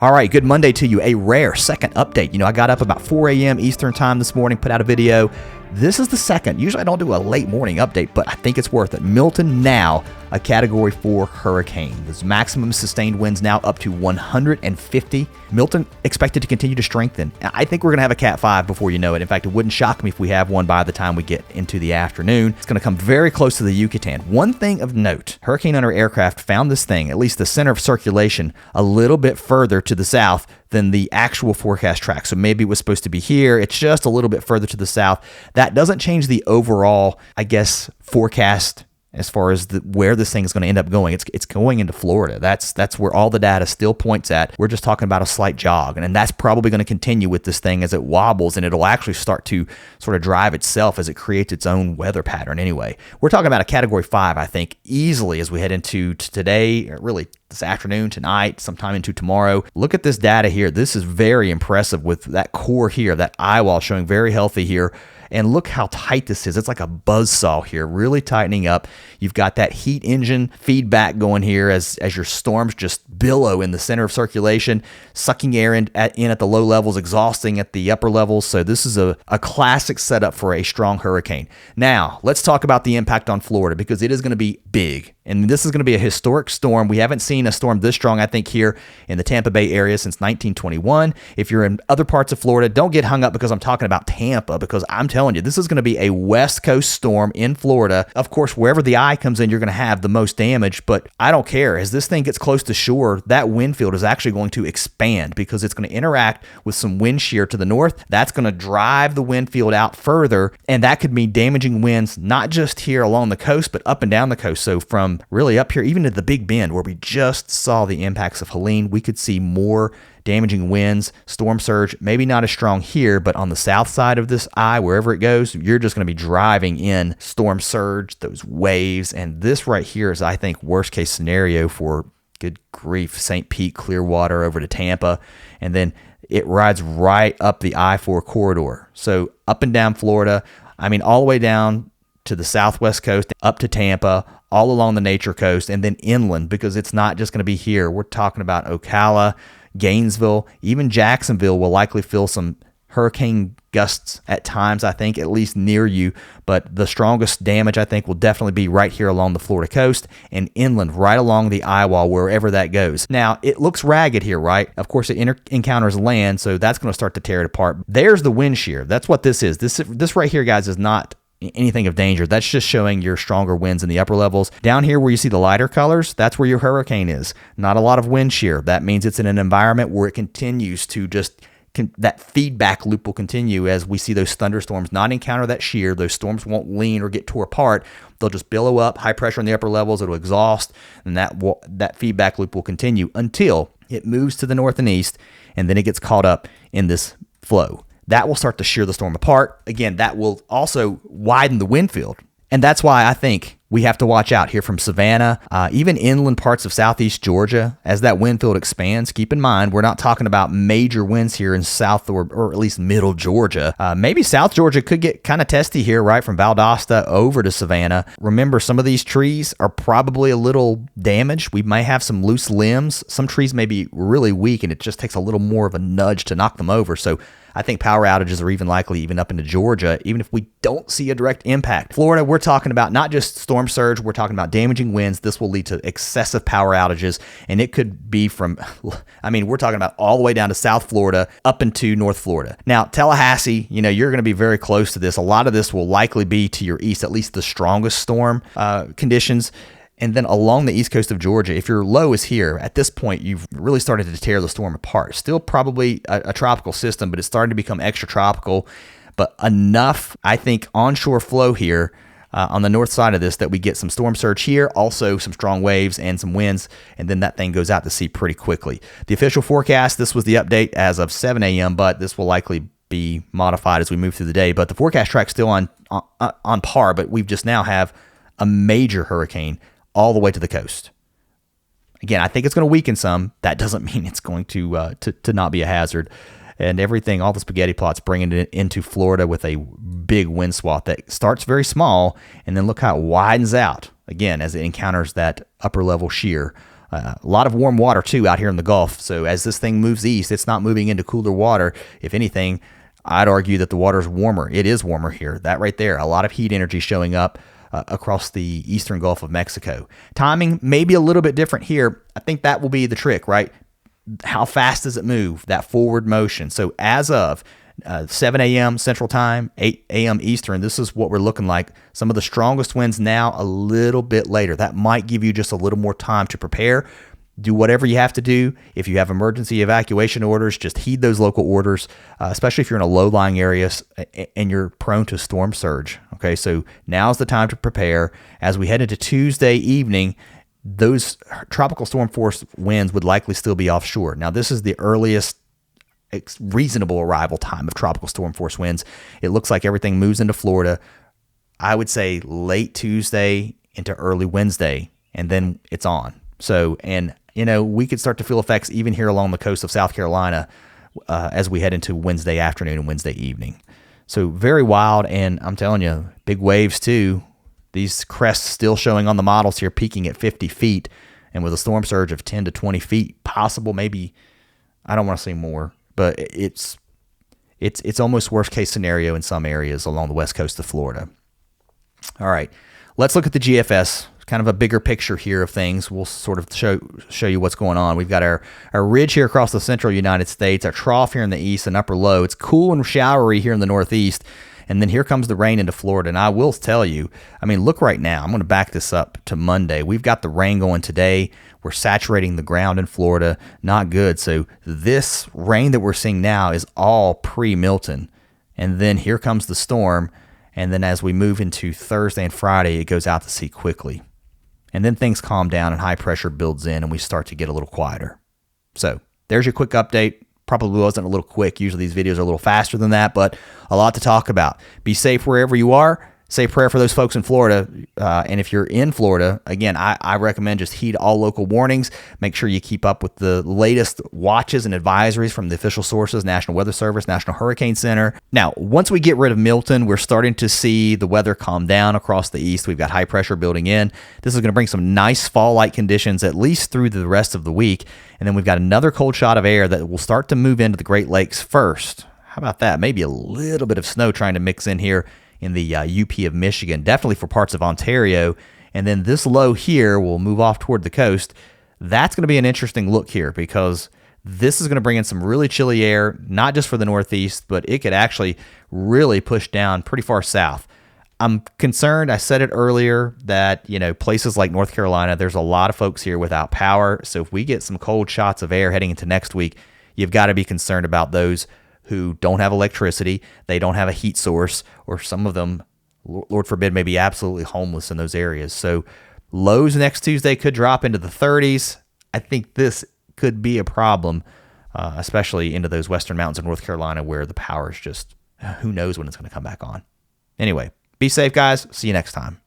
All right, good Monday to you. A rare second update. I got up about 4 a.m. Eastern time this morning, put out a video. This is the second. Usually I don't do a late morning update, but I think it's worth it. Milton now a Category 4 hurricane. This maximum sustained winds now up to 150. Milton expected to continue to strengthen. I think we're going to have a Cat 5 before you know it. In fact, it wouldn't shock me if we have one by the time we get into the afternoon. It's going to come very close to the Yucatan. One thing of note, hurricane under aircraft found this thing, at least the center of circulation, a little bit further to the south than the actual forecast track. So maybe it was supposed to be here. It's just a little bit further to the south. That doesn't change the overall, forecast as far as where this thing is going to end up going. It's going into Florida. That's where all the data still points at. We're just talking about a slight jog, and that's probably going to continue with this thing as it wobbles, and it'll actually start to sort of drive itself as it creates its own weather pattern anyway. We're talking about a Category 5, I think, easily as we head into today, or really this afternoon, tonight, sometime into tomorrow. Look at this data here. This is very impressive with that core here, that eye wall showing very healthy here. And look how tight this is. It's like a buzzsaw here, really tightening up. You've got that heat engine feedback going here as your storms just billow in the center of circulation, sucking air in at the low levels, exhausting at the upper levels. So this is a classic setup for a strong hurricane. Now, let's talk about the impact on Florida, because it is going to be big. And this is going to be a historic storm. We haven't seen a storm this strong, I think, here in the Tampa Bay area since 1921. If you're in other parts of Florida, don't get hung up because I'm talking about Tampa, because I'm telling you, this is going to be a West Coast storm in Florida. Of course, wherever the eye comes in, you're going to have the most damage, but I don't care. As this thing gets close to shore, that wind field is actually going to expand because it's going to interact with some wind shear to the north. That's going to drive the wind field out further, and that could mean damaging winds, not just here along the coast, but up and down the coast. So from really up here, even to the Big Bend, where we just saw the impacts of Helene, we could see more damaging winds, storm surge, maybe not as strong here, but on the south side of this eye, wherever it goes, you're just going to be driving in storm surge, those waves. And this right here is, I think, worst case scenario for, good grief, St. Pete, Clearwater over to Tampa. And then it rides right up the I-4 corridor. So up and down Florida, all the way down to the southwest coast, up to Tampa, all along the Nature Coast, and then inland, because it's not just going to be here. We're talking about Ocala, Gainesville, even Jacksonville will likely feel some hurricane gusts at times, I think, at least near you. But the strongest damage, I think, will definitely be right here along the Florida coast and inland, right along the eye wall, wherever that goes. Now, it looks ragged here, right? Of course, it encounters land, so that's going to start to tear it apart. There's the wind shear. That's what this is. This right here, guys, is not anything of danger. That's just showing your stronger winds in the upper levels. Down here where you see the lighter colors, that's where your hurricane is. Not a lot of wind shear. That means it's in an environment where it continues to that feedback loop will continue as we see those thunderstorms not encounter that shear. Those storms won't lean or get tore apart. They'll just billow up, high pressure in the upper levels. It'll exhaust, and that feedback loop will continue until it moves to the north and east, and then it gets caught up in this flow. That will start to shear the storm apart. Again, that will also widen the wind field. And that's why I think we have to watch out here from Savannah, even inland parts of southeast Georgia. As that wind field expands, keep in mind, we're not talking about major winds here in south or at least middle Georgia. Maybe South Georgia could get kind of testy here, right, from Valdosta over to Savannah. Remember, some of these trees are probably a little damaged. We may have some loose limbs. Some trees may be really weak, and it just takes a little more of a nudge to knock them over. So I think power outages are even likely even up into Georgia, even if we don't see a direct impact. Florida, we're talking about not just storm surge, we're talking about damaging winds. This will lead to excessive power outages, and it could be we're talking about all the way down to South Florida up into North Florida. Now, Tallahassee, you're going to be very close to this. A lot of this will likely be to your east, at least the strongest storm conditions. And then along the east coast of Georgia, if your low is here, at this point, you've really started to tear the storm apart. Still probably a tropical system, but it's starting to become extra tropical. But enough, I think, onshore flow here on the north side of this that we get some storm surge here, also some strong waves and some winds, and then that thing goes out to sea pretty quickly. The official forecast, this was the update as of 7 a.m., but this will likely be modified as we move through the day. But the forecast track's still on par, but we just now have a major hurricane all the way to the coast. Again, I think it's going to weaken some. That doesn't mean it's going to not be a hazard. And everything, all the spaghetti plots, bringing it into Florida with a big wind swath that starts very small, and then look how it widens out, again, as it encounters that upper level shear A lot of warm water too out here in the Gulf. So as this thing moves east, it's not moving into cooler water. If anything, I'd argue that the water's warmer. It is warmer here. That right there, a lot of heat energy showing up across the eastern Gulf of Mexico. Timing may be a little bit different here. I think that will be the trick, right? How fast does it move? That forward motion. So as of 7 a.m. Central Time, 8 a.m. Eastern, this is what we're looking like. Some of the strongest winds now a little bit later. That might give you just a little more time to prepare. Do whatever you have to do. If you have emergency evacuation orders, just heed those local orders, especially if you're in a low-lying area and you're prone to storm surge. Okay, so now's the time to prepare. As we head into Tuesday evening, those tropical storm force winds would likely still be offshore. Now, this is the earliest reasonable arrival time of tropical storm force winds. It looks like everything moves into Florida, I would say late Tuesday into early Wednesday, and then it's on. So, and we could start to feel effects even here along the coast of South Carolina as we head into Wednesday afternoon and Wednesday evening. So very wild, and I'm telling you, big waves too. These crests still showing on the models here, peaking at 50 feet, and with a storm surge of 10 to 20 feet, possible maybe, I don't want to say more, but it's almost worst case scenario in some areas along the west coast of Florida. All right, let's look at the GFS. Kind of a bigger picture here of things. We'll sort of show you what's going on. We've got our ridge here across the central United States, our trough here in the east, and upper low. It's cool and showery here in the northeast, and then here comes the rain into Florida. And I will tell you, I mean, look right now. I'm going to back this up to Monday. We've got the rain going today. We're saturating the ground in Florida. Not good. So this rain that we're seeing now is all pre-Milton. And then here comes the storm. And then as we move into Thursday and Friday, it goes out to sea quickly. And then things calm down and high pressure builds in and we start to get a little quieter. So there's your quick update. Probably wasn't a little quick. Usually these videos are a little faster than that, but a lot to talk about. Be safe wherever you are. Say a prayer for those folks in Florida. And if you're in Florida, again, I recommend just heed all local warnings. Make sure you keep up with the latest watches and advisories from the official sources, National Weather Service, National Hurricane Center. Now, once we get rid of Milton, we're starting to see the weather calm down across the east. We've got high pressure building in. This is going to bring some nice fall-like conditions at least through the rest of the week. And then we've got another cold shot of air that will start to move into the Great Lakes first. How about that? Maybe a little bit of snow trying to mix in here in the UP of Michigan, definitely for parts of Ontario. And then this low here will move off toward the coast. That's going to be an interesting look here because this is going to bring in some really chilly air, not just for the Northeast, but it could actually really push down pretty far south. I'm concerned, I said it earlier, that, places like North Carolina, there's a lot of folks here without power. So if we get some cold shots of air heading into next week, you've got to be concerned about those who don't have electricity, they don't have a heat source, or some of them, Lord forbid, may be absolutely homeless in those areas. So lows next Tuesday could drop into the 30s. I think this could be a problem, especially into those western mountains of North Carolina where the power is just, who knows when it's going to come back on. Anyway, be safe, guys. See you next time.